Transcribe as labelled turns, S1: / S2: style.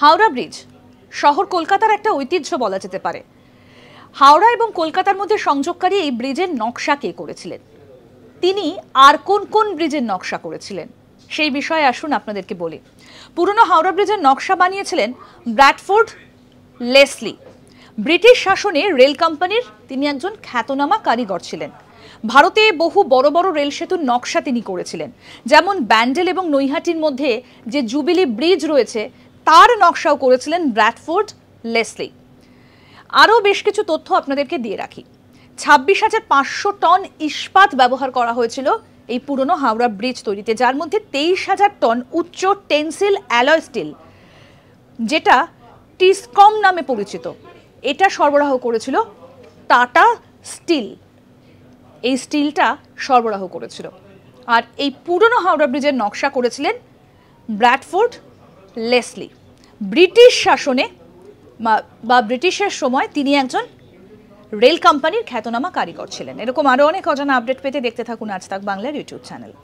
S1: Howrah bridge শহর কলকাতার একটা ঐতিহ্য বলা যেতে পারে। হাওড়া এবং কলকাতার মধ্যে সংযোগকারী এই ব্রিজের নকশা কে করেছিলেন, তিনি আর কোন কোন ব্রিজের নকশা করেছিলেন সেই বিষয়ে আসুন আপনাদেরকে বলি। পুরনো হাওড়া ব্রিজের নকশা বানিয়েছিলেন ব্র্যাডফোর্ড লেসলি। ব্রিটিশ শাসনে রেল কোম্পানির তিনি একজন খ্যাতনামা কারিগর ছিলেন। ভারতে বহু বড় বড় রেল সেতুর নকশা তিনি করেছিলেন, যেমন ব্যান্ডেল এবং নৈহাটির মধ্যে যে জুবিলি ব্রিজ রয়েছে তার নকশাও করেছিলেন ব্র্যাডফোর্ড লেসলি। আরও বেশ কিছু তথ্য আপনাদেরকে দিয়ে রাখি। 26,500 টন ইস্পাত ব্যবহার করা হয়েছিল এই পুরনো হাওড়া ব্রিজ তৈরিতে, যার মধ্যে 23,000 টন উচ্চ টেন্সিল অ্যালয় স্টিল, যেটা টিসকম নামে পরিচিত, এটা সরবরাহ করেছিল টাটা স্টিল। এই স্টিলটা সরবরাহ করেছিল। আর এই পুরনো হাওড়া ব্রিজের নকশা করেছিলেন ব্র্যাডফোর্ড লেসলি। ব্রিটিশ শাসনে বা ব্রিটিশের সময় তিনি একজন রেল কোম্পানির খ্যাতনামা কারিগর ছিলেন। এরকম আরও অনেক অজানা আপডেট পেতে দেখতে থাকুন আজ তাক বাংলার ইউটিউব চ্যানেল।